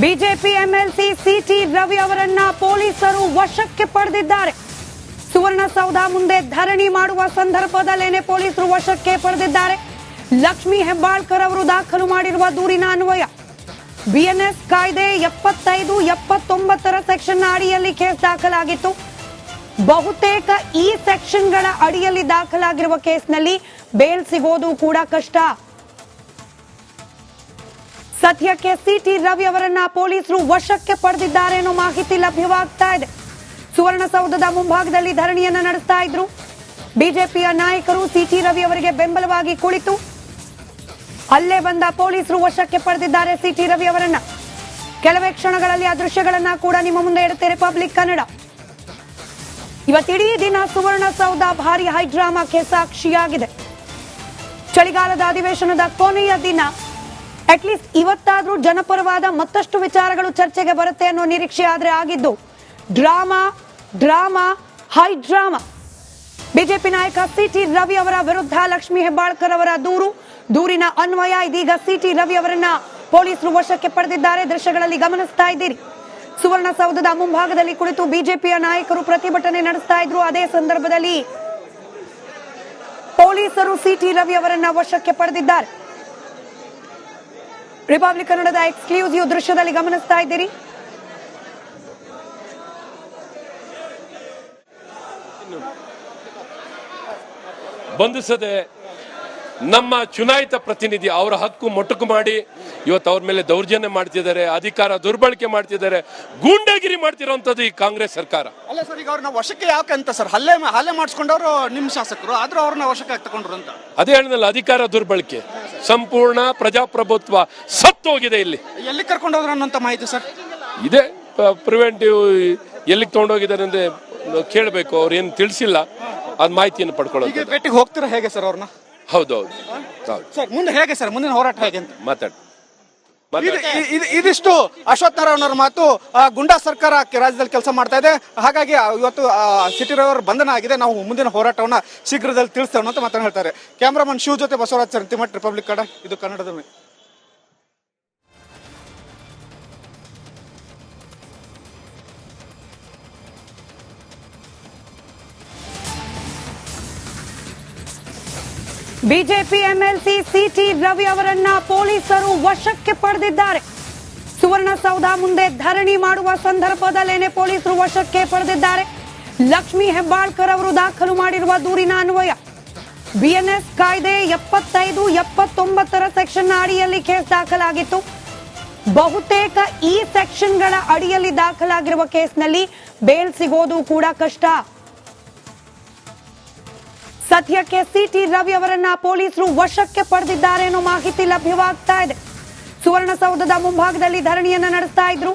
BJP MLC city Ravi ಅವರನ್ನ ಪೊಲೀಸರು ವಶಕ್ಕೆ ಪಡೆದಿದ್ದಾರೆ. ಸುವರ್ಣಸೌಧ ಮುಂದೆ ಧರಣಿ ಮಾಡುವ ಸಂದರ್ಭದಲ್ಲೇನೆ ಪೊಲೀಸರು ವಶಕ್ಕೆ ಪಡೆದಿದ್ದಾರೆ. ಲಕ್ಷ್ಮೀ ಹೆಬ್ಬಾಳ್ಕರ್ ಅವರು ದಾಖಲು ಮಾಡಿರುವ ದೂರಿನ ಅನ್ವಯ ಬಿಎನ್ಎಸ್ ಕಾಯ್ದೆ 75, 79 ಸೆಕ್ಷನ್ ಅಡಿಯಲ್ಲಿ ಕೇಸ್ ದಾಖಲಾಗಿತ್ತು. ಬಹುತೇಕ ಈ ಸೆಕ್ಷನ್ಗಳ ಅಡಿಯಲ್ಲಿ ದಾಖಲಾಗಿರುವ ಕೇಸ್ನಲ್ಲಿ ಬೇಲ್ ಸಿಗೋದು ಕೂಡ ಕಷ್ಟ. ಸದ್ಯಕ್ಕೆ ಸಿಟಿ ರವಿ ಅವರನ್ನ ಪೊಲೀಸರು ವಶಕ್ಕೆ ಪಡೆದಿದ್ದಾರೆ ಅನ್ನೋ ಮಾಹಿತಿ ಲಭ್ಯವಾಗ್ತಾ ಇದೆ. ಸುವರ್ಣಸೌಧದ ಮುಂಭಾಗದಲ್ಲಿ ಧರಣಿಯನ್ನ ನಡೆಸ್ತಾ ಇದ್ರು. ಬಿಜೆಪಿಯ ನಾಯಕರು ಸಿಟಿ ರವಿ ಅವರಿಗೆ ಬೆಂಬಲವಾಗಿ ಕುಳಿತು ಅಲ್ಲೇ ಬಂದ ಪೊಲೀಸರು ವಶಕ್ಕೆ ಪಡೆದಿದ್ದಾರೆ ಸಿಟಿ ರವಿ ಅವರನ್ನ. ಕೆಲವೇ ಕ್ಷಣಗಳಲ್ಲಿ ಆ ದೃಶ್ಯಗಳನ್ನ ಕೂಡ ನಿಮ್ಮ ಮುಂದೆ ಇಡುತ್ತೆ ರಿಪಬ್ಲಿಕ್ ಕನ್ನಡ. ಇವತ್ತಿಡೀ ದಿನ ಸುವರ್ಣಸೌಧ ಭಾರಿ ಹೈಡ್ರಾಮಾಕ್ಕೆ ಸಾಕ್ಷಿಯಾಗಿದೆ. ಚಳಿಗಾಲದ ಅಧಿವೇಶನದ ಕೊನೆಯ ದಿನ ಅಟ್ಲೀಸ್ಟ್ ಇವತ್ತಾದ್ರೂ ಜನಪರವಾದ ಮತ್ತಷ್ಟು ವಿಚಾರಗಳು ಚರ್ಚೆಗೆ ಬರುತ್ತೆ ಅನ್ನೋ ನಿರೀಕ್ಷೆ ಆದ್ರೆ ಆಗಿದ್ದು drama drama high drama. BJP ನಾಯಕ ಸಿಟಿ ರವಿ ಅವರ ವಿರುದ್ಧ ಲಕ್ಷ್ಮೀ ಹೆಬ್ಬಾಳ್ಕರ್ ಅವರ ದೂರಿನ ಅನ್ವಯ ಇದೀಗ ಸಿಟಿ ರವಿ ಅವರನ್ನ ಪೊಲೀಸರು ವಶಕ್ಕೆ ಪಡೆದಿದ್ದಾರೆ. ದೃಶ್ಯಗಳಲ್ಲಿ ಗಮನಿಸ್ತಾ ಇದ್ದೀರಿ. ಸುವರ್ಣಸೌಧದ ಮುಂಭಾಗದಲ್ಲಿ ಕುಳಿತು ಬಿಜೆಪಿಯ ನಾಯಕರು ಪ್ರತಿಭಟನೆ ನಡೆಸ್ತಾ ಇದ್ರು. ಅದೇ ಸಂದರ್ಭದಲ್ಲಿ ಪೊಲೀಸರು ಸಿಟಿ ರವಿ ಅವರನ್ನ ವಶಕ್ಕೆ ಪಡೆದಿದ್ದಾರೆ. ರಿಪಬ್ಲಿಕ್ ಕನ್ನಡದ ಎಕ್ಸ್ಕ್ಲೂಸಿವ್ ದೃಶ್ಯದಲ್ಲಿ ಗಮನಿಸ್ತಾ ಇದ್ದೀರಿ. ಬಂಧಿಸದೆ ನಮ್ಮ ಚುನಾಯಿತ ಪ್ರತಿನಿಧಿ ಅವರ ಹಕ್ಕು ಮೊಟಕು ಮಾಡಿ ಇವತ್ತು ಅವ್ರ ಮೇಲೆ ದೌರ್ಜನ್ಯ ಮಾಡ್ತಿದ್ದಾರೆ, ಅಧಿಕಾರ ದುರ್ಬಳಕೆ ಮಾಡ್ತಿದ್ದಾರೆ, ಗೂಂಡಾಗಿರಿ ಮಾಡ್ತಿರೋಂಥದ್ದು ಈ ಕಾಂಗ್ರೆಸ್ ಸರ್ಕಾರ. ಅಲ್ಲ ಸರ್, ಈಗ ಅವ್ರನ್ನ ವಶಕ್ಕೆ ಯಾಕೆ ಅಂತ ಸರ್ ಹಲ್ಲೆ ಮಾಡಿಸ್ಕೊಂಡವರು ನಿಮ್ಮ ಶಾಸಕರು ಆದ್ರೂ ಅವ್ರನ್ನ ವಶಕ್ಕೆ ತಗೊಂಡ್ರು ಅಂತ ಅದೇ ಹೇಳಿದ್ನಲ್ಲ, ಅಧಿಕಾರ ದುರ್ಬಳಕೆ, ಸಂಪೂರ್ಣ ಪ್ರಜಾಪ್ರಭುತ್ವ ಸತ್ತೋಗಿದೆ. ಇಲ್ಲಿ ಎಲ್ಲಿ ಕರ್ಕೊಂಡು ಹೋದ್ರು ಅನ್ನೋಂಥ ಮಾಹಿತಿ ಸರ್ ಇದೆ. ಪ್ರಿವೆಂಟಿವ್ ಎಲ್ಲಿಗೆ ತಗೊಂಡೋಗಿದ್ದಾರೆ ಅಂದ್ರೆ ಕೇಳಬೇಕು, ಅವ್ರು ಏನು ತಿಳಿಸಿಲ್ಲ. ಅದ್ ಮಾಹಿತಿಯನ್ನು ಪಡ್ಕೊಳ್ಳೋದು. ಭೇಟಿಗೆ ಹೋಗ್ತೀರಾ ಹೇಗೆ ಸರ್ ಅವ್ರನ್ನ? ಹೌದೌದು ಸರ್, ಮುಂದೆ ಹೇಗೆ ಸರ್ ಮುಂದಿನ ಹೋರಾಟ ಹೇಗೆ ಅಂತ ಮಾತಾಡಿ. ಇದಿಷ್ಟು ಅಶ್ವಥ್ ನಾರಾಯಣ ಅವರ ಮಾತು. ಗುಂಡಾ ಸರ್ಕಾರ ರಾಜ್ಯದಲ್ಲಿ ಕೆಲಸ ಮಾಡ್ತಾ ಇದೆ, ಹಾಗಾಗಿ ಇವತ್ತು ಸಿಟಿ ರವಿ ಅವರ ಬಂಧನ ಆಗಿದೆ. ನಾವು ಮುಂದಿನ ಹೋರಾಟವನ್ನ ಶೀಘ್ರದಲ್ಲಿ ತಿಳಿಸ್ತೇವೆ ಅಂತ ಮಾತನ್ನು ಹೇಳ್ತಾರೆ. ಕ್ಯಾಮರಾಮನ್ ಶಿವ್ ಜೊತೆ ಬಸವರಾಜ್ ಸಂತಿಮಠ್, ರಿಪಬ್ಲಿಕ್ ಕನ್ನಡ, ಇದು ಕನ್ನಡದ ಮೇಲೆ. ಬಿಜೆಪಿ ಎಂಎಲ್ಸಿ ಸಿಟಿ ರವಿ ಅವರನ್ನ ಪೊಲೀಸರು ವಶಕ್ಕೆ ಪಡೆದಿದ್ದಾರೆ. ಸುವರ್ಣಸೌಧ ಮುಂದೆ ಧರಣಿ ಮಾಡುವ ಸಂದರ್ಭದಲ್ಲೇನೆ ಪೊಲೀಸರು ವಶಕ್ಕೆ ಪಡೆದಿದ್ದಾರೆ. ಲಕ್ಷ್ಮೀ ಹೆಬ್ಬಾಳ್ಕರ್ ಅವರು ದಾಖಲು ಮಾಡಿರುವ ದೂರಿನ ಅನ್ವಯ ಬಿಎನ್ಎಸ್ ಕಾಯ್ದೆ 75, 79 ಸೆಕ್ಷನ್ ಅಡಿಯಲ್ಲಿ ಕೇಸ್ ದಾಖಲಾಗಿತ್ತು. ಬಹುತೇಕ ಈ ಸೆಕ್ಷನ್ಗಳ ಅಡಿಯಲ್ಲಿ ದಾಖಲಾಗಿರುವ ಕೇಸ್ನಲ್ಲಿ ಬೇಲ್ ಸಿಗೋದು ಕೂಡ ಕಷ್ಟ. ಸದ್ಯಕ್ಕೆ ಸಿಟಿ ರವಿ ಅವರನ್ನ ಪೊಲೀಸರು ವಶಕ್ಕೆ ಪಡೆದಿದ್ದಾರೆ ಅನ್ನೋ ಮಾಹಿತಿ ಲಭ್ಯವಾಗ್ತಾ ಇದೆ. ಸುವರ್ಣಸೌಧದ ಮುಂಭಾಗದಲ್ಲಿ ಧರಣಿಯನ್ನ ನಡೆಸ್ತಾ ಇದ್ರು.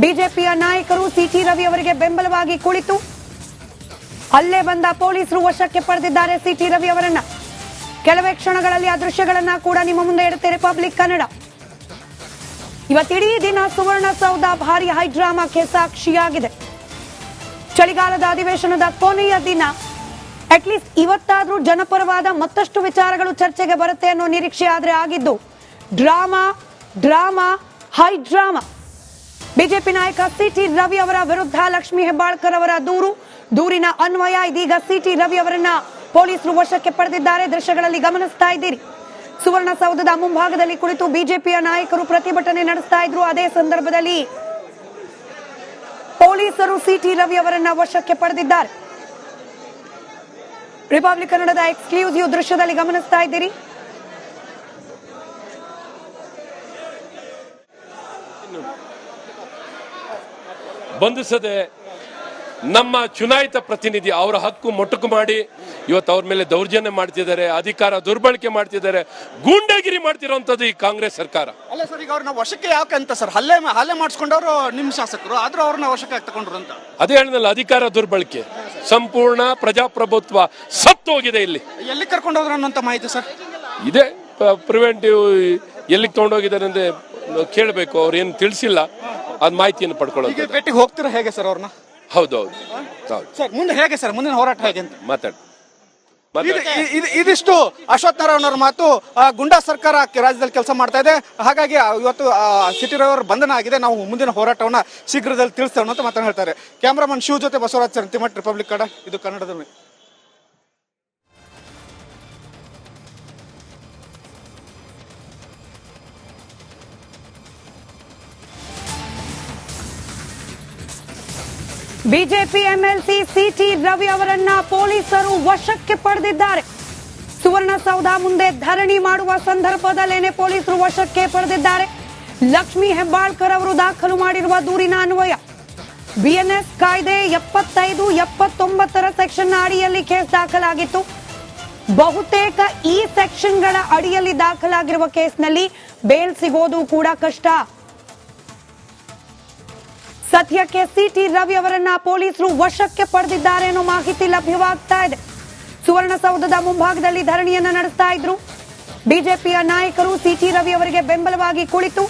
ಬಿಜೆಪಿಯ ನಾಯಕರು ಸಿಟಿ ರವಿ ಅವರಿಗೆ ಬೆಂಬಲವಾಗಿ ಕುಳಿತು ಅಲ್ಲೇ ಬಂದ ಪೊಲೀಸರು ವಶಕ್ಕೆ ಪಡೆದಿದ್ದಾರೆ ಸಿಟಿ ರವಿ ಅವರನ್ನ. ಕೆಲವೇ ಕ್ಷಣಗಳಲ್ಲಿ ಆ ದೃಶ್ಯಗಳನ್ನ ಕೂಡ ನಿಮ್ಮ ಮುಂದೆ ಇಡುತ್ತೆ ರಿಪಬ್ಲಿಕ್ ಕನ್ನಡ. ಇವತ್ತಿಡೀ ದಿನ ಸುವರ್ಣಸೌಧ ಭಾರಿ ಹೈಡ್ರಾಮಾಕ್ಕೆ ಸಾಕ್ಷಿಯಾಗಿದೆ. ಚಳಿಗಾಲದ ಅಧಿವೇಶನದ ಕೊನೆಯ ದಿನ ಅಟ್ಲೀಸ್ಟ್ ಇವತ್ತಾದ್ರೂ ಜನಪರವಾದ ಮತ್ತಷ್ಟು ವಿಚಾರಗಳು ಚರ್ಚೆಗೆ ಬರುತ್ತೆ ಅನ್ನೋ ನಿರೀಕ್ಷೆ ಆದ್ರೆ ಆಗಿದ್ದು drama drama high drama. BJP ನಾಯಕ ಸಿಟಿ ರವಿ ಅವರ ವಿರುದ್ಧ ಲಕ್ಷ್ಮೀ ಹೆಬ್ಬಾಳ್ಕರ್ ಅವರ ದೂರಿನ ಅನ್ವಯ ಇದೀಗ ಸಿಟಿ ರವಿ ಅವರನ್ನ ಪೊಲೀಸರು ವಶಕ್ಕೆ ಪಡೆದಿದ್ದಾರೆ. ದೃಶ್ಯಗಳಲ್ಲಿ ಗಮನಿಸ್ತಾ ಇದ್ದೀರಿ. ಸುವರ್ಣಸೌಧದ ಮುಂಭಾಗದಲ್ಲಿ ಕುಳಿತು ಬಿಜೆಪಿಯ ನಾಯಕರು ಪ್ರತಿಭಟನೆ ನಡೆಸ್ತಾ ಇದ್ರು. ಅದೇ ಸಂದರ್ಭದಲ್ಲಿ ಪೊಲೀಸರು ಸಿಟಿ ರವಿ ಅವರನ್ನ ವಶಕ್ಕೆ ಪಡೆದಿದ್ದಾರೆ. ರಿಪಬ್ಲಿಕ್ ಕನ್ನಡದ ಎಕ್ಸ್ಕ್ಲೂಸಿವ್ ದೃಶ್ಯದಲ್ಲಿ ಗಮನಿಸ್ತಾ ಇದ್ದೀರಿ. ಬಂಧಿಸದೆ ನಮ್ಮ ಚುನಾಯಿತ ಪ್ರತಿನಿಧಿ ಅವರ ಹಕ್ಕು ಮೊಟಕು ಮಾಡಿ ಇವತ್ತು ಅವ್ರ ಮೇಲೆ ದೌರ್ಜನ್ಯ ಮಾಡ್ತಿದ್ದಾರೆ, ಅಧಿಕಾರ ದುರ್ಬಳಕೆ ಮಾಡ್ತಿದ್ದಾರೆ, ಗೂಂಡಾಗಿರಿ ಮಾಡ್ತಿರೋಂಥದ್ದು ಈ ಕಾಂಗ್ರೆಸ್ ಸರ್ಕಾರ. ಅಲ್ಲ ಸರ್, ಈಗ ಅವ್ರನ್ನ ವಶಕ್ಕೆ ಯಾಕೆ ಅಂತ ಸರ್ ಹಲ್ಲೆ ಮಾಡಿಸ್ಕೊಂಡವರು ನಿಮ್ಮ ಶಾಸಕರು ಆದ್ರೂ ಅವ್ರನ್ನ ವಶಕ್ಕೆ ತಗೊಂಡ್ರು ಅಂತ ಅದೇ ಹೇಳಿದ್ನಲ್ಲ, ಅಧಿಕಾರ ದುರ್ಬಳಕೆ, ಸಂಪೂರ್ಣ ಪ್ರಜಾಪ್ರಭುತ್ವ ಸತ್ತೋಗಿದೆ. ಇಲ್ಲಿ ಎಲ್ಲಿ ಕರ್ಕೊಂಡು ಹೋದ್ರು ಅನ್ನೋಂಥ ಮಾಹಿತಿ ಸರ್ ಇದೆ. ಪ್ರಿವೆಂಟಿವ್ ಎಲ್ಲಿಗೆ ತಗೊಂಡೋಗಿದ್ದಾರೆ ಅಂದ್ರೆ ಕೇಳಬೇಕು, ಅವ್ರು ಏನು ತಿಳಿಸಿಲ್ಲ. ಅದ್ ಮಾಹಿತಿಯನ್ನು ಪಡ್ಕೊಳ್ಳೋದು. ಭೇಟಿಗೆ ಹೋಗ್ತೀರಾ ಹೇಗೆ ಸರ್ ಅವ್ರನ್ನ? ಹೌದೌದು ಸರ್, ಮುಂದೆ ಹೇಗೆ ಸರ್ ಮುಂದಿನ ಹೋರಾಟ ಹೇಗೆ ಅಂತ ಮಾತಾಡಿ. ಇದಿಷ್ಟು ಅಶ್ವಥ್ ನಾರಾಯಣ ಅವರ ಮಾತು. ಗುಂಡಾ ಸರ್ಕಾರ ರಾಜ್ಯದಲ್ಲಿ ಕೆಲಸ ಮಾಡ್ತಾ ಇದೆ, ಹಾಗಾಗಿ ಇವತ್ತು ಸಿಟಿ ರವಿಯವರ ಬಂಧನ ಆಗಿದೆ. ನಾವು ಮುಂದಿನ ಹೋರಾಟವನ್ನ ಶೀಘ್ರದಲ್ಲಿ ತಿಳಿಸ್ತೇವೆ ಅಂತ ಮಾತನ್ನ ಹೇಳ್ತಾರೆ. ಕ್ಯಾಮರಾಮನ್ ಶಿವ ಜೊತೆ ಬಸವರಾಜ್ ಚರಂತಿಮಠ್, ರಿಪಬ್ಲಿಕ್ ಕನ್ನಡ, ಇದು ಕನ್ನಡದ ಧ್ವನಿ. ಬಿಜೆಪಿ ಎಂಎಲ್ಸಿ ಸಿಟಿ ರವಿ ಅವರನ್ನ ಪೊಲೀಸರು ವಶಕ್ಕೆ ಪಡೆದಿದ್ದಾರೆ. ಸುವರ್ಣಸೌಧ ಮುಂದೆ ಧರಣಿ ಮಾಡುವ ಸಂದರ್ಭದಲ್ಲೇನೆ ಪೊಲೀಸರು ವಶಕ್ಕೆ ಪಡೆದಿದ್ದಾರೆ. ಲಕ್ಷ್ಮೀ ಹೆಬ್ಬಾಳ್ಕರ್ ಅವರು ದಾಖಲು ಮಾಡಿರುವ ದೂರಿನ ಅನ್ವಯ ಬಿಎನ್ಎಸ್ ಕಾಯ್ದೆ 75, 79 ಸೆಕ್ಷನ್ ಅಡಿಯಲ್ಲಿ ಕೇಸ್ ದಾಖಲಾಗಿತ್ತು. ಬಹುತೇಕ ಈ ಸೆಕ್ಷನ್ಗಳ ಅಡಿಯಲ್ಲಿ ದಾಖಲಾಗಿರುವ ಕೇಸ್ನಲ್ಲಿ ಬೇಲ್ ಸಿಗೋದು ಕೂಡ ಕಷ್ಟ. ಸದ್ಯಕ್ಕೆ ಸಿಟಿ ರವಿ ಅವರನ್ನ ಪೊಲೀಸರು ವಶಕ್ಕೆ ಪಡೆದಿದ್ದಾರೆ ಅನ್ನೋ ಮಾಹಿತಿ ಲಭ್ಯವಾಗ್ತಾ ಇದೆ. ಸುವರ್ಣಸೌಧದ ಮುಂಭಾಗದಲ್ಲಿ ಧರಣಿಯನ್ನ ನಡೆಸ್ತಾ ಇದ್ರು. ಬಿಜೆಪಿಯ ನಾಯಕರು ಸಿಟಿ ರವಿ ಅವರಿಗೆ ಬೆಂಬಲವಾಗಿ ಕುಳಿತು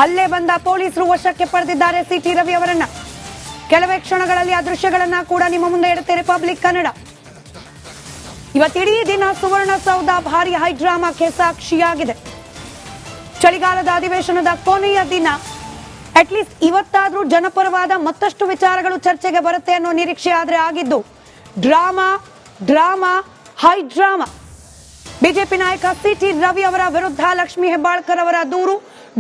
ಅಲ್ಲೇ ಬಂದ ಪೊಲೀಸರು ವಶಕ್ಕೆ ಪಡೆದಿದ್ದಾರೆ ಸಿಟಿ ರವಿ ಅವರನ್ನ. ಕೆಲವೇ ಕ್ಷಣಗಳಲ್ಲಿ ಆ ದೃಶ್ಯಗಳನ್ನ ಕೂಡ ನಿಮ್ಮ ಮುಂದೆ ಇಡುತ್ತೆ ರಿಪಬ್ಲಿಕ್ ಕನ್ನಡ. ಇವತ್ತಿಡೀ ದಿನ ಸುವರ್ಣಸೌಧ ಭಾರಿ ಹೈಡ್ರಾಮಾಕ್ಕೆ ಸಾಕ್ಷಿಯಾಗಿದೆ. ಚಳಿಗಾಲದ ಅಧಿವೇಶನದ ಕೊನೆಯ ದಿನ ಅಟ್ಲೀಸ್ಟ್ ಇವತ್ತಾದ್ರೂ ಜನಪರವಾದ ಮತ್ತಷ್ಟು ವಿಚಾರಗಳು ಚರ್ಚೆಗೆ ಬರುತ್ತೆ ಅನ್ನೋ ನಿರೀಕ್ಷೆ ಆದ್ರೆ ಆಗಿದ್ದು drama drama high drama. BJP ನಾಯಕ ಸಿಟಿ ರವಿ ಅವರ ವಿರುದ್ಧ ಲಕ್ಷ್ಮೀ ಹೆಬ್ಬಾಳ್ಕರ್ ಅವರ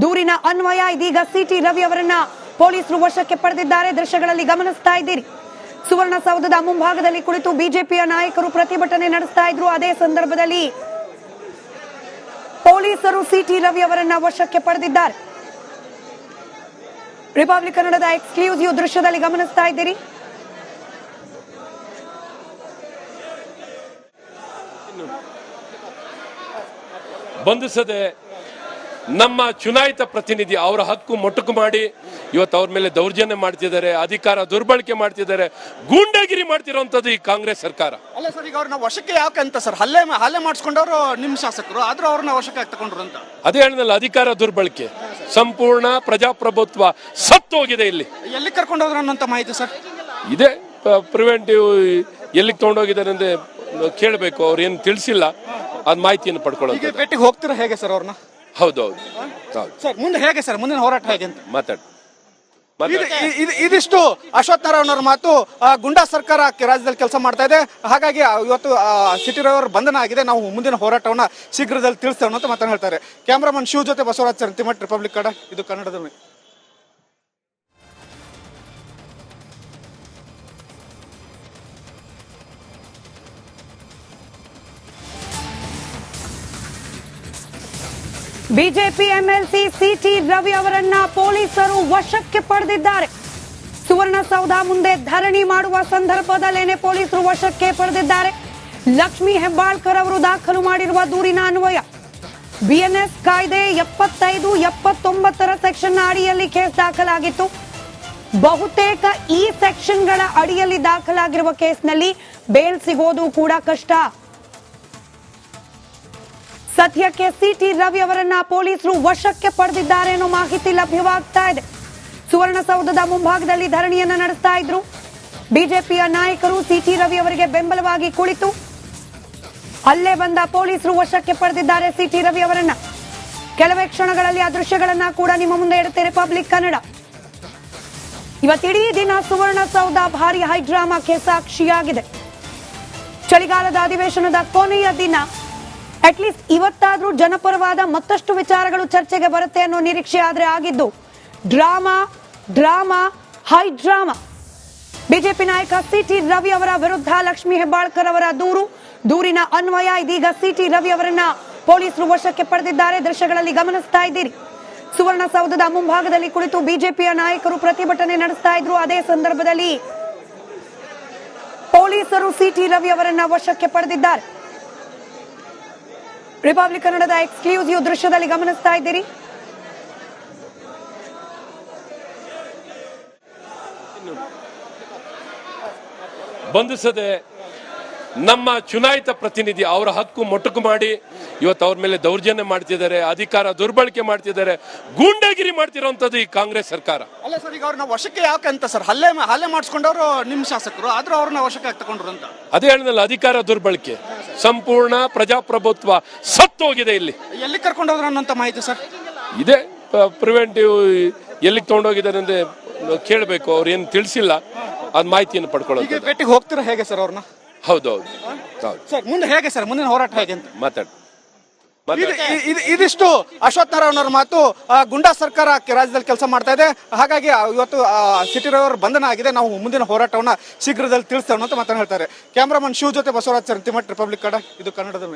ದೂರಿನ ಅನ್ವಯ ಇದೀಗ ಸಿಟಿ ರವಿ ಅವರನ್ನ ಪೊಲೀಸರು ವಶಕ್ಕೆ ಪಡೆದಿದ್ದಾರೆ. ದೃಶ್ಯಗಳಲ್ಲಿ ಗಮನಿಸ್ತಾ ಇದ್ದೀರಿ. ಸುವರ್ಣಸೌಧದ ಮುಂಭಾಗದಲ್ಲಿ ಕುಳಿತು ಬಿಜೆಪಿಯ ನಾಯಕರು ಪ್ರತಿಭಟನೆ ನಡೆಸ್ತಾ ಇದ್ರು. ಅದೇ ಸಂದರ್ಭದಲ್ಲಿ ಪೊಲೀಸರು ಸಿಟಿ ರವಿ ಅವರನ್ನ ವಶಕ್ಕೆ ಪಡೆದಿದ್ದಾರೆ. ರಿಪಬ್ಲಿಕ್ ಕನ್ನಡದ ಎಕ್ಸ್ಕ್ಲೂಸಿವ್ ದೃಶ್ಯದಲ್ಲಿ ಗಮನಿಸ್ತಾ ಇದ್ದೀರಿ. ಬಂಧಿಸದೆ ನಮ್ಮ ಚುನಾಯಿತ ಪ್ರತಿನಿಧಿ ಅವರ ಹಕ್ಕು ಮೊಟಕು ಮಾಡಿ ಇವತ್ತು ಅವ್ರ ಮೇಲೆ ದೌರ್ಜನ್ಯ ಮಾಡ್ತಿದ್ದಾರೆ, ಅಧಿಕಾರ ದುರ್ಬಳಕೆ ಮಾಡ್ತಿದ್ದಾರೆ, ಗೂಂಡಾಗಿರಿ ಮಾಡ್ತಿರೋಂಥದ್ದು ಈ ಕಾಂಗ್ರೆಸ್ ಸರ್ಕಾರ. ಅಲ್ಲ ಸರ್, ಈಗ ಅವ್ರನ್ನ ವಶಕ್ಕೆ ಯಾಕಂತ ಸರ್? ಹಲ್ಲೆ ಮಾಡಿಸ್ಕೊಂಡವರು ನಿಮ್ಮ ಶಾಸಕರು, ಆದ್ರೂ ಅವ್ರನ್ನ ವಶಕ್ಕೆ ತಗೊಂಡ್ರು ಅಂತ. ಅದೇ ಹೇಳಿದ್ನಲ್ಲ, ಅಧಿಕಾರ ದುರ್ಬಳಕೆ, ಸಂಪೂರ್ಣ ಪ್ರಜಾಪ್ರಭುತ್ವ ಸತ್ತೋಗಿದೆ ಇಲ್ಲಿ. ಎಲ್ಲಿ ಕರ್ಕೊಂಡು ಹೋದ್ರು ಅನ್ನೋಂಥ ಮಾಹಿತಿ ಸರ್ ಇದೆ. ಪ್ರಿವೆಂಟಿವ್ ಎಲ್ಲಿಗೆ ತಗೊಂಡೋಗಿದ್ದಾರೆ ಅಂದ್ರೆ ಕೇಳಬೇಕು, ಅವ್ರು ಏನು ತಿಳಿಸಿಲ್ಲ, ಅದ್ ಮಾಹಿತಿಯನ್ನು ಪಡ್ಕೊಳ್ಳೋದು. ಭೇಟಿಗೆ ಹೋಗ್ತೀರಾ ಹೇಗೆ ಸರ್ ಅವ್ರನ್ನ? ಹೌದೌದು ಸರ್, ಮುಂದೆ ಹೇಗೆ ಸರ್, ಮುಂದಿನ ಹೋರಾಟ ಹೇಗೆ ಅಂತ ಮಾತಾಡಿ. ಇದಿಷ್ಟು ಅಶ್ವಥ್ ನಾರಾಯಣ ಅವರ ಮಾತು. ಗುಂಡಾ ಸರ್ಕಾರ ರಾಜ್ಯದಲ್ಲಿ ಕೆಲಸ ಮಾಡ್ತಾ ಇದೆ, ಹಾಗಾಗಿ ಇವತ್ತು ಸಿಟಿ ರವಿಯವರ ಬಂಧನ ಆಗಿದೆ. ನಾವು ಮುಂದಿನ ಹೋರಾಟವನ್ನ ಶೀಘ್ರದಲ್ಲಿ ತಿಳಿಸ್ತೇವೆ ಅಂತ ಮಾತನ್ನ ಹೇಳ್ತಾರೆ. ಕ್ಯಾಮರಾಮನ್ ಶಿವ ಜೊತೆ ಬಸವರಾಜ್ ಚರಂತಿಮಠ್, ರಿಪಬ್ಲಿಕ್ ಕನ್ನಡ, ಇದು ಕನ್ನಡದ ಧ್ವನಿ. ಬಿಜೆಪಿ ಎಂಎಲ್ಸಿ ಸಿಟಿ ರವಿ ಅವರನ್ನ ಪೊಲೀಸರು ವಶಕ್ಕೆ ಪಡೆದಿದ್ದಾರೆ. ಸುವರ್ಣಸೌಧ ಮುಂದೆ ಧರಣಿ ಮಾಡುವ ಸಂದರ್ಭದಲ್ಲೇನೆ ಪೊಲೀಸರು ವಶಕ್ಕೆ ಪಡೆದಿದ್ದಾರೆ. ಲಕ್ಷ್ಮೀ ಹೆಬ್ಬಾಳ್ಕರ್ ಅವರು ದಾಖಲು ಮಾಡಿರುವ ದೂರಿನ ಅನ್ವಯ ಬಿಎನ್ಎಸ್ ಕಾಯ್ದೆ 75, 79 ಸೆಕ್ಷನ್ ಅಡಿಯಲ್ಲಿ ಕೇಸ್ ದಾಖಲಾಗಿತ್ತು. ಬಹುತೇಕ ಈ ಸೆಕ್ಷನ್ಗಳ ಅಡಿಯಲ್ಲಿ ದಾಖಲಾಗಿರುವ ಕೇಸ್ನಲ್ಲಿ ಬೇಲ್ ಸಿಗೋದು ಕೂಡ ಕಷ್ಟ. ಸದ್ಯಕ್ಕೆ ಸಿಟಿ ರವಿ ಅವರನ್ನ ಪೊಲೀಸರು ವಶಕ್ಕೆ ಪಡೆದಿದ್ದಾರೆ ಅನ್ನೋ ಮಾಹಿತಿ ಲಭ್ಯವಾಗ್ತಾ ಇದೆ. ಸುವರ್ಣಸೌಧದ ಮುಂಭಾಗದಲ್ಲಿ ಧರಣಿಯನ್ನ ನಡೆಸ್ತಾ ಇದ್ರು. ಬಿಜೆಪಿಯ ನಾಯಕರು ಸಿಟಿ ರವಿ ಅವರಿಗೆ ಬೆಂಬಲವಾಗಿ ಕುಳಿತು ಅಲ್ಲೇ ಬಂದ ಪೊಲೀಸರು ವಶಕ್ಕೆ ಪಡೆದಿದ್ದಾರೆ ಸಿಟಿ ರವಿ ಅವರನ್ನ. ಕೆಲವೇ ಕ್ಷಣಗಳಲ್ಲಿ ಆ ದೃಶ್ಯಗಳನ್ನ ಕೂಡ ನಿಮ್ಮ ಮುಂದೆ ಇಡುತ್ತೆ ರಿಪಬ್ಲಿಕ್ ಕನ್ನಡ. ಇವತ್ತಿಡೀ ದಿನ ಸುವರ್ಣಸೌಧ ಭಾರಿ ಹೈಡ್ರಾಮಾಕ್ಕೆ ಸಾಕ್ಷಿಯಾಗಿದೆ. ಚಳಿಗಾಲದ ಅಧಿವೇಶನದ ಕೊನೆಯ ದಿನ ಅಟ್ಲೀಸ್ಟ್ ಇವತ್ತಾದ್ರೂ ಜನಪರವಾದ ಮತ್ತಷ್ಟು ವಿಚಾರಗಳು ಚರ್ಚೆಗೆ ಬರುತ್ತೆ ಅನ್ನೋ ನಿರೀಕ್ಷೆ ಆದ್ರೆ ಆಗಿದ್ದು drama drama high drama. BJP ನಾಯಕ ಸಿಟಿ ರವಿ ಅವರ ವಿರುದ್ಧ ಲಕ್ಷ್ಮೀ ಹೆಬ್ಬಾಳ್ಕರ್ ಅವರ ದೂರಿನ ಅನ್ವಯ ಇದೀಗ ಸಿಟಿ ರವಿ ಅವರನ್ನ ಪೊಲೀಸರು ವಶಕ್ಕೆ ಪಡೆದಿದ್ದಾರೆ. ದೃಶ್ಯಗಳಲ್ಲಿ ಗಮನಿಸ್ತಾ ಇದ್ದೀರಿ. ಸುವರ್ಣಸೌಧದ ಮುಂಭಾಗದಲ್ಲಿ ಕುಳಿತು ಬಿಜೆಪಿಯ ನಾಯಕರು ಪ್ರತಿಭಟನೆ ನಡೆಸ್ತಾ ಇದ್ರು. ಅದೇ ಸಂದರ್ಭದಲ್ಲಿ ಪೊಲೀಸರು ಸಿಟಿ ರವಿ ಅವರನ್ನ ವಶಕ್ಕೆ ಪಡೆದಿದ್ದಾರೆ. ರಿಪಬ್ಲಿಕ್ ಕನ್ನಡದ ಎಕ್ಸ್ಕ್ಲೂಸಿವ್ ದೃಶ್ಯದಲ್ಲಿ ಗಮನಿಸ್ತಾ ಇದ್ದೀರಿ. ಬಂಧಿಸದೆ ನಮ್ಮ ಚುನಾಯಿತ ಪ್ರತಿನಿಧಿ ಅವರ ಹಕ್ಕು ಮೊಟಕು ಮಾಡಿ ಇವತ್ತು ಅವ್ರ ಮೇಲೆ ದೌರ್ಜನ್ಯ ಮಾಡ್ತಿದ್ದಾರೆ, ಅಧಿಕಾರ ದುರ್ಬಳಕೆ ಮಾಡ್ತಿದ್ದಾರೆ, ಗೂಂಡಾಗಿರಿ ಮಾಡ್ತಿರೋಂಥದ್ದು ಈ ಕಾಂಗ್ರೆಸ್ ಸರ್ಕಾರ. ಅಲ್ಲ ಸರ್, ಈಗ ಅವ್ರನ್ನ ವಶಕ್ಕೆ ಯಾಕೆ ಅಂತ ಸರ್, ಹಲ್ಲೆ ಮಾಡಿಸ್ಕೊಂಡವರು ನಿಮ್ಮ ಶಾಸಕರು, ಆದ್ರೂ ಅವ್ರನ್ನ ವಶಕ್ಕೆ ಯಾಕೆ ತಗೊಂಡ್ರು ಅಂತ? ಅದೇ ಹೇಳಿದ್ನಲ್ಲ, ಅಧಿಕಾರ ದುರ್ಬಳಕೆ, ಸಂಪೂರ್ಣ ಪ್ರಜಾಪ್ರಭುತ್ವ ಸತ್ತೋಗಿದೆ ಇಲ್ಲಿ. ಎಲ್ಲಿ ಕರ್ಕೊಂಡು ಹೋದ್ರು ಅನ್ನೋಂಥ ಮಾಹಿತಿ ಸರ್ ಇದೇ ಪ್ರಿವೆಂಟಿವ್ ಎಲ್ಲಿಗೆ ತಗೊಂಡೋಗಿದ್ದಾರೆ ಅಂದ್ರೆ ಕೇಳಬೇಕು, ಅವ್ರು ಏನು ತಿಳಿಸಿಲ್ಲ, ಅದ್ ಮಾಹಿತಿಯನ್ನು ಪಡ್ಕೊಳ್ಳೋದು. ಭೇಟಿಗೆ ಹೋಗ್ತೀರಾ ಹೇಗೆ ಸರ್ ಅವ್ರನ್ನ? ಹೌದೌದು ಸರ್, ಮುಂದೆ ಹೇಗೆ ಸರ್, ಮುಂದಿನ ಹೋರಾಟ ಹೇಗೆ ಅಂತ ಮಾತಾಡಿ. ಇದಿಷ್ಟು ಅಶ್ವಥ್ ನಾರಾಯಣ ಅವರ ಮಾತು. ಗುಂಡಾ ಸರ್ಕಾರ ರಾಜ್ಯದಲ್ಲಿ ಕೆಲಸ ಮಾಡ್ತಾ ಇದೆ, ಹಾಗಾಗಿ ಇವತ್ತು ಸಿಟಿ ರವಿಯವರ ಬಂಧನ ಆಗಿದೆ. ನಾವು ಮುಂದಿನ ಹೋರಾಟವನ್ನ ಶೀಘ್ರದಲ್ಲಿ ತಿಳಿಸ್ತೇವೆ ಅಂತ ಮಾತನ್ನ ಹೇಳ್ತಾರೆ. ಕ್ಯಾಮ್ರಾಮನ್ ಶಿವ್ ಜೊತೆ ಬಸವರಾಜ್ ಸಂತಿಮಠ್, ರಿಪಬ್ಲಿಕ್ ಕನ್ನಡ, ಇದು ಕನ್ನಡದ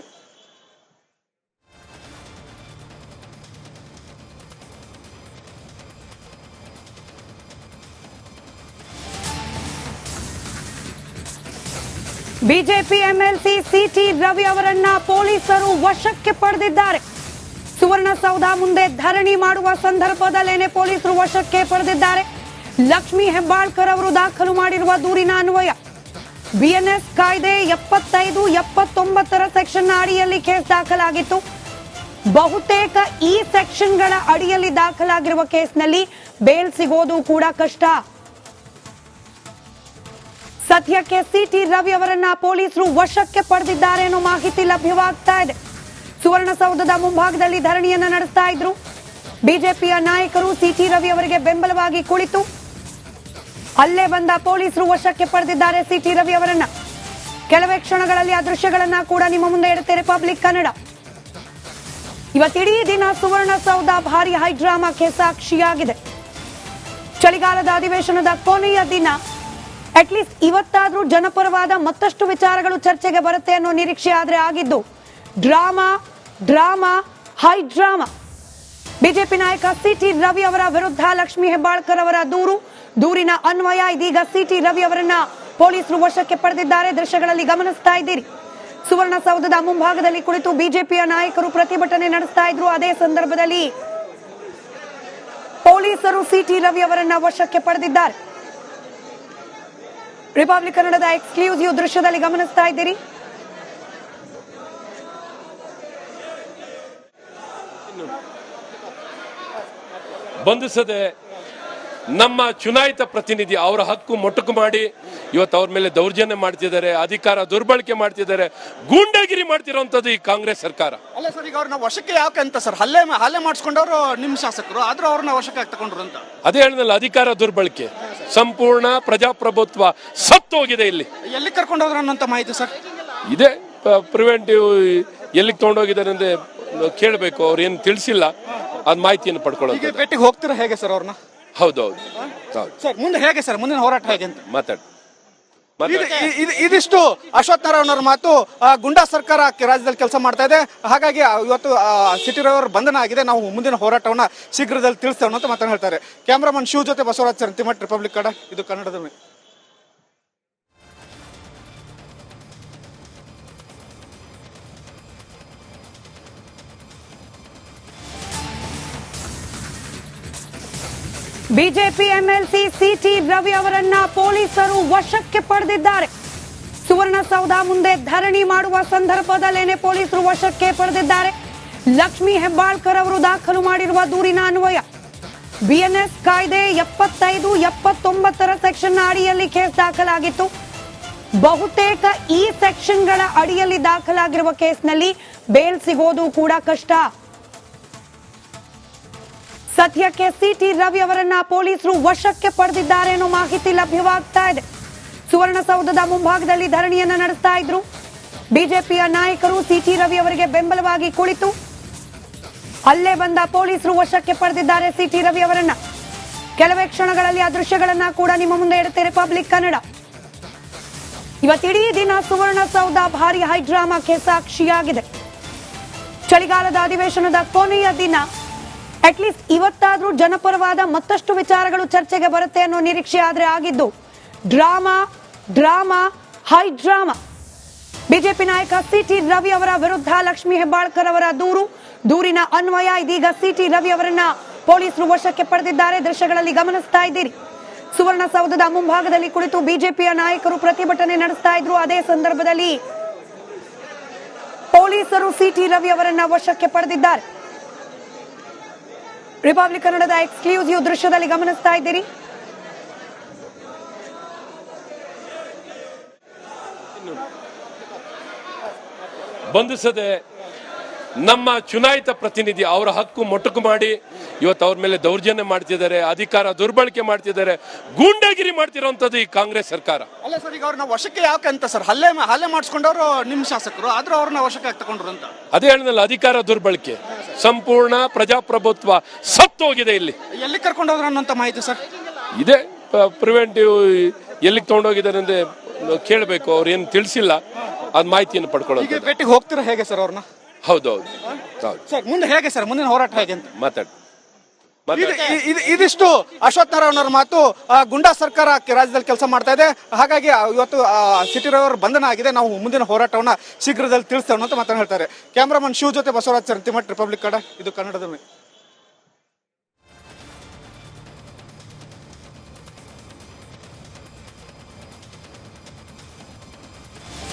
ಬಿಜೆಪಿ ಎಂಎಲ್ಸಿ ಸಿಟಿ ರವಿ ಅವರನ್ನ ಪೊಲೀಸರು ವಶಕ್ಕೆ ಪಡೆದಿದ್ದಾರೆ. ಸುವರ್ಣಸೌಧ ಮುಂದೆ ಧರಣಿ ಮಾಡುವ ಸಂದರ್ಭದಲ್ಲೇನೆ ಪೊಲೀಸರು ವಶಕ್ಕೆ ಪಡೆದಿದ್ದಾರೆ. ಲಕ್ಷ್ಮೀ ಹೆಬ್ಬಾಳ್ಕರ್ ಅವರು ದಾಖಲು ಮಾಡಿರುವ ದೂರಿನ ಅನ್ವಯ ಬಿಎನ್ಎಸ್ ಕಾಯ್ದೆ 75, 79 ಸೆಕ್ಷನ್ ಅಡಿಯಲ್ಲಿ ಕೇಸ್ ದಾಖಲಾಗಿತ್ತು. ಬಹುತೇಕ ಈ ಸೆಕ್ಷನ್ಗಳ ಅಡಿಯಲ್ಲಿ ದಾಖಲಾಗಿರುವ ಕೇಸ್ನಲ್ಲಿ ಬೇಲ್ ಸಿಗೋದು ಕೂಡ ಕಷ್ಟ. ಸದ್ಯಕ್ಕೆ ಸಿಟಿ ರವಿ ಅವರನ್ನ ಪೊಲೀಸರು ವಶಕ್ಕೆ ಪಡೆದಿದ್ದಾರೆ ಅನ್ನೋ ಮಾಹಿತಿ ಲಭ್ಯವಾಗ್ತಾ ಇದೆ. ಸುವರ್ಣಸೌಧದ ಮುಂಭಾಗದಲ್ಲಿ ಧರಣಿಯನ್ನ ನಡೆಸ್ತಾ ಇದ್ರು. ಬಿಜೆಪಿಯ ನಾಯಕರು ಸಿಟಿ ರವಿ ಅವರಿಗೆ ಬೆಂಬಲವಾಗಿ ಕುಳಿತು ಅಲ್ಲೇ ಬಂದ ಪೊಲೀಸರು ವಶಕ್ಕೆ ಪಡೆದಿದ್ದಾರೆ ಸಿಟಿ ರವಿ ಅವರನ್ನ. ಕೆಲವೇ ಕ್ಷಣಗಳಲ್ಲಿ ಆ ದೃಶ್ಯಗಳನ್ನ ಕೂಡ ನಿಮ್ಮ ಮುಂದೆ ಇಡುತ್ತೆ ರಿಪಬ್ಲಿಕ್ ಕನ್ನಡ. ಇವತ್ತಿಡೀ ದಿನ ಸುವರ್ಣಸೌಧ ಭಾರಿ ಹೈಡ್ರಾಮಾಕ್ಕೆ ಸಾಕ್ಷಿಯಾಗಿದೆ. ಚಳಿಗಾಲದ ಅಧಿವೇಶನದ ಕೊನೆಯ ದಿನ ಅಟ್ಲೀಸ್ಟ್ ಇವತ್ತಾದ್ರೂ ಜನಪರವಾದ ಮತ್ತಷ್ಟು ವಿಚಾರಗಳು ಚರ್ಚೆಗೆ ಬರುತ್ತೆ ಅನ್ನೋ ನಿರೀಕ್ಷೆ ಆದ್ರೆ ಆಗಿದ್ದು ಡ್ರಾಮಾ ಹೈಡ್ರಾಮಾ. ಬಿಜೆಪಿ ನಾಯಕ ಸಿಟಿ ರವಿ ಅವರ ವಿರುದ್ಧ ಲಕ್ಷ್ಮೀ ಹೆಬ್ಬಾಳ್ಕರ್ ಅವರ ದೂರಿನ ಅನ್ವಯ ಇದೀಗ ಸಿಟಿ ರವಿ ಅವರನ್ನ ಪೊಲೀಸರು ವಶಕ್ಕೆ ಪಡೆದಿದ್ದಾರೆ. ದೃಶ್ಯಗಳಲ್ಲಿ ಗಮನಿಸ್ತಾ ಇದ್ದೀರಿ. ಸುವರ್ಣಸೌಧದ ಮುಂಭಾಗದಲ್ಲಿ ಕುಳಿತು ಬಿಜೆಪಿಯ ನಾಯಕರು ಪ್ರತಿಭಟನೆ ನಡೆಸ್ತಾ ಇದ್ರು. ಅದೇ ಸಂದರ್ಭದಲ್ಲಿ ಪೊಲೀಸರು ಸಿಟಿ ರವಿ ಅವರನ್ನ ವಶಕ್ಕೆ ಪಡೆದಿದ್ದಾರೆ. ರಿಪಬ್ಲಿಕ್ ಕನ್ನಡದ ಎಕ್ಸ್ಕ್ಲೂಸಿವ್ ದೃಶ್ಯದಲ್ಲಿ ಗಮನಿಸ್ತಾ ಇದ್ದೀರಿ. ಬಂಧಿಸದೆ ನಮ್ಮ ಚುನಾಯಿತ ಪ್ರತಿನಿಧಿ ಅವರ ಹಕ್ಕು ಮೊಟಕು ಮಾಡಿ ಇವತ್ತು ಅವ್ರ ಮೇಲೆ ದೌರ್ಜನ್ಯ ಮಾಡ್ತಿದ್ದಾರೆ, ಅಧಿಕಾರ ದುರ್ಬಳಕೆ ಮಾಡ್ತಿದ್ದಾರೆ, ಗೂಂಡಾಗಿರಿ ಮಾಡ್ತಿರೋಂಥದ್ದು ಈ ಕಾಂಗ್ರೆಸ್ ಸರ್ಕಾರ. ಅಲ್ಲ ಸರ್, ಈಗ ಅವ್ರನ್ನ ವಶಕ್ಕೆ ಯಾಕೆ ಅಂತ ಸರ್, ಹಲ್ಲೆ ಮಾಡಿಸ್ಕೊಂಡವರು ನಿಮ್ಮ ಶಾಸಕರು, ಆದ್ರೂ ಅವ್ರನ್ನ ವಶಕ್ಕೆ ಯಾಕೆ ತಗೊಂಡ್ರು ಅಂತ? ಅದೇ ಹೇಳಿದ್ನಲ್ಲ, ಅಧಿಕಾರ ದುರ್ಬಳಕೆ, ಸಂಪೂರ್ಣ ಪ್ರಜಾಪ್ರಭುತ್ವ ಸತ್ತೋಗಿದೆ ಇಲ್ಲಿ. ಎಲ್ಲಿ ಕರ್ಕೊಂಡು ಹೋದ್ರು ಅನ್ನೋಂಥ ಮಾಹಿತಿ ಸರ್ ಇದೇ ಪ್ರಿವೆಂಟಿವ್ ಎಲ್ಲಿಗೆ ತಗೊಂಡೋಗಿದ್ದಾರೆ ಅಂದ್ರೆ ಕೇಳಬೇಕು, ಅವ್ರು ಏನು ತಿಳಿಸಿಲ್ಲ, ಅದ್ ಮಾಹಿತಿಯನ್ನು ಪಡ್ಕೊಳ್ಳೋದು. ಭೇಟಿಗೆ ಹೋಗ್ತೀರಾ ಹೇಗೆ ಸರ್ ಅವ್ರನ್ನ? ಹೌದೌದು ಸರ್, ಮುಂದೆ ಹೇಗೆ ಸರ್, ಮುಂದಿನ ಹೋರಾಟ ಹೇಗೆ ಅಂತ ಮಾತಾಡಿ. ಇದಿಷ್ಟು ಅಶ್ವಥ್ ನಾರಾಯಣ ಅವರ ಮಾತು. ಗುಂಡಾ ಸರ್ಕಾರ ರಾಜ್ಯದಲ್ಲಿ ಕೆಲಸ ಮಾಡ್ತಾ ಇದೆ, ಹಾಗಾಗಿ ಇವತ್ತು ಸಿಟಿ ರವಿಯವರ ಬಂಧನ ಆಗಿದೆ. ನಾವು ಮುಂದಿನ ಹೋರಾಟವನ್ನ ಶೀಘ್ರದಲ್ಲಿ ತಿಳಿಸ್ತೇವೆ ಅಂತ ಮಾತನ್ನ ಹೇಳ್ತಾರೆ. ಕ್ಯಾಮ್ರಾಮನ್ ಶಿವ್ ಜೊತೆ ಬಸವರಾಜ್ ಸಂತಿಮಠ್, ರಿಪಬ್ಲಿಕ್ ಕನ್ನಡ, ಇದು ಕನ್ನಡದ ಬಿಜೆಪಿ ಎಂಎಲ್ಸಿ ಸಿಟಿ ರವಿ ಅವರನ್ನ ಪೊಲೀಸರು ವಶಕ್ಕೆ ಪಡೆದಿದ್ದಾರೆ. ಸುವರ್ಣಸೌಧ ಮುಂದೆ ಧರಣಿ ಮಾಡುವ ಸಂದರ್ಭದಲ್ಲೇನೆ ಪೊಲೀಸರು ವಶಕ್ಕೆ ಪಡೆದಿದ್ದಾರೆ. ಲಕ್ಷ್ಮೀ ಹೆಬ್ಬಾಳ್ಕರ್ ಅವರು ದಾಖಲು ಮಾಡಿರುವ ದೂರಿನ ಅನ್ವಯ ಬಿಎನ್ಎಸ್ ಕಾಯ್ದೆ 75, 79 ಸೆಕ್ಷನ್ ಅಡಿಯಲ್ಲಿ ಕೇಸ್ ದಾಖಲಾಗಿತ್ತು. ಬಹುತೇಕ ಈ ಸೆಕ್ಷನ್ಗಳ ಅಡಿಯಲ್ಲಿ ದಾಖಲಾಗಿರುವ ಕೇಸ್ನಲ್ಲಿ ಬೇಲ್ ಸಿಗೋದು ಕೂಡ ಕಷ್ಟ. ಸದ್ಯಕ್ಕೆ ಸಿಟಿ ರವಿ ಅವರನ್ನ ಪೊಲೀಸರು ವಶಕ್ಕೆ ಪಡೆದಿದ್ದಾರೆ ಅನ್ನೋ ಮಾಹಿತಿ ಲಭ್ಯವಾಗ್ತಾ ಇದೆ. ಸುವರ್ಣಸೌಧದ ಮುಂಭಾಗದಲ್ಲಿ ಧರಣಿಯನ್ನ ನಡೆಸ್ತಾ ಇದ್ರು. ಬಿಜೆಪಿಯ ನಾಯಕರು ಸಿಟಿ ರವಿ ಅವರಿಗೆ ಬೆಂಬಲವಾಗಿ ಕುಳಿತು ಅಲ್ಲೇ ಬಂದ ಪೊಲೀಸರು ವಶಕ್ಕೆ ಪಡೆದಿದ್ದಾರೆ ಸಿಟಿ ರವಿ ಅವರನ್ನ. ಕೆಲವೇ ಕ್ಷಣಗಳಲ್ಲಿ ಆ ದೃಶ್ಯಗಳನ್ನ ಕೂಡ ನಿಮ್ಮ ಮುಂದೆ ಇಡುತ್ತೆ ರಿಪಬ್ಲಿಕ್ ಕನ್ನಡ. ಇವತ್ತಿಡೀ ದಿನ ಸುವರ್ಣಸೌಧ ಭಾರಿ ಹೈಡ್ರಾಮಾಕ್ಕೆ ಸಾಕ್ಷಿಯಾಗಿದೆ. ಚಳಿಗಾಲದ ಅಧಿವೇಶನದ ಕೊನೆಯ ದಿನ ಅಟ್ಲೀಸ್ಟ್ ಇವತ್ತಾದ್ರೂ ಜನಪರವಾದ ಮತ್ತಷ್ಟು ವಿಚಾರಗಳು ಚರ್ಚೆಗೆ ಬರುತ್ತೆ ಅನ್ನೋ ನಿರೀಕ್ಷೆ ಆದ್ರೆ ಆಗಿದ್ದು ಡ್ರಾಮಾ ಹೈಡ್ರಾಮಾ. ಬಿಜೆಪಿ ನಾಯಕ ಸಿಟಿ ರವಿ ಅವರ ವಿರುದ್ಧ ಲಕ್ಷ್ಮೀ ಹೆಬ್ಬಾಳ್ಕರ್ ಅವರ ದೂರಿನ ಅನ್ವಯ ಇದೀಗ ಸಿಟಿ ರವಿ ಅವರನ್ನ ಪೊಲೀಸರು ವಶಕ್ಕೆ ಪಡೆದಿದ್ದಾರೆ. ದೃಶ್ಯಗಳಲ್ಲಿ ಗಮನಿಸ್ತಾ ಇದ್ದೀರಿ. ಸುವರ್ಣಸೌಧದ ಮುಂಭಾಗದಲ್ಲಿ ಕುಳಿತು ಬಿಜೆಪಿಯ ನಾಯಕರು ಪ್ರತಿಭಟನೆ ನಡೆಸ್ತಾ ಇದ್ರು. ಅದೇ ಸಂದರ್ಭದಲ್ಲಿ ಪೊಲೀಸರು ಸಿಟಿ ರವಿ ಅವರನ್ನ ವಶಕ್ಕೆ ಪಡೆದಿದ್ದಾರೆ. ರಿಪಬ್ಲಿಕ್ ಕನ್ನಡದ ಎಕ್ಸ್ಕ್ಲೂಸಿವ್ ದೃಶ್ಯದಲ್ಲಿ ಗಮನಿಸ್ತಾ ಇದ್ದೀರಿ. ಬಂಧಿಸದೆ ನಮ್ಮ ಚುನಾಯಿತ ಪ್ರತಿನಿಧಿ ಅವರ ಹಕ್ಕು ಮೊಟಕು ಮಾಡಿ ಇವತ್ತು ಅವ್ರ ಮೇಲೆ ದೌರ್ಜನ್ಯ ಮಾಡ್ತಿದ್ದಾರೆ, ಅಧಿಕಾರ ದುರ್ಬಳಕೆ ಮಾಡ್ತಿದ್ದಾರೆ, ಗೂಂಡಾಗಿರಿ ಮಾಡ್ತಿರೋಂಥದ್ದು ಈ ಕಾಂಗ್ರೆಸ್ ಸರ್ಕಾರ. ಅಲ್ಲ ಸರ್, ಈಗ ಅವ್ರನ್ನ ವಶಕ್ಕೆ ಯಾಕೆ ಅಂತ ಸರ್, ಹಲ್ಲೆ ಮಾಡಿಸ್ಕೊಂಡವರು ನಿಮ್ಮ ಶಾಸಕರು, ಆದ್ರೂ ಅವ್ರನ್ನ ವಶಕ್ಕೆ ತಗೊಂಡ್ರು ಅಂತ. ಅದೇ ಹೇಳಿದ್ನಲ್ಲ, ಅಧಿಕಾರ ದುರ್ಬಳಕೆ, ಸಂಪೂರ್ಣ ಪ್ರಜಾಪ್ರಭುತ್ವ ಸತ್ತೋಗಿದೆ ಇಲ್ಲಿ. ಎಲ್ಲಿ ಕರ್ಕೊಂಡು ಹೋದ್ರು ಅನ್ನೋಂಥ ಮಾಹಿತಿ ಸರ್ ಇದೆ. ಪ್ರಿವೆಂಟಿವ್ ಎಲ್ಲಿಗೆ ತಗೊಂಡೋಗಿದ್ದಾರೆ ಅಂದ್ರೆ ಕೇಳಬೇಕು, ಅವ್ರು ಏನು ತಿಳಿಸಿಲ್ಲ, ಅದ್ ಮಾಹಿತಿಯನ್ನು ಪಡ್ಕೊಳ್ಳೋದು. ಈಗ ಭೇಟಿಗೆ ಹೋಗ್ತೀರಾ ಹೇಗೆ ಸರ್ ಅವ್ರನ್ನ? ಹೌದೌದು ಸರ್ ಮುಂದೆ ಹೇಗೆ ಸರ್, ಮುಂದಿನ ಹೋರಾಟ ಹೇಗೆ ಅಂತ ಮಾತಾಡಿ. ಇದಿಷ್ಟು ಅಶ್ವಥ್ ನಾರಾಯಣ ಅವರ ಮಾತು. ಗುಂಡಾ ಸರ್ಕಾರ ರಾಜ್ಯದಲ್ಲಿ ಕೆಲಸ ಮಾಡ್ತಾ ಇದೆ, ಹಾಗಾಗಿ ಇವತ್ತು ಸಿಟಿ ರವಿ ಅವರ ಬಂಧನ ಆಗಿದೆ. ನಾವು ಮುಂದಿನ ಹೋರಾಟವನ್ನ ಶೀಘ್ರದಲ್ಲಿ ತಿಳಿಸ್ತೇವೆ ಅಂತ ಮಾತನ್ನ ಹೇಳ್ತಾರೆ. ಕ್ಯಾಮ್ರಾಮನ್ ಶಿವ್ ಜೊತೆ ಬಸವರಾಜ್ ಚರಂತಿಮಠ್, ರಿಪಬ್ಲಿಕ್ ಕನ್ನಡ, ಇದು ಕನ್ನಡದ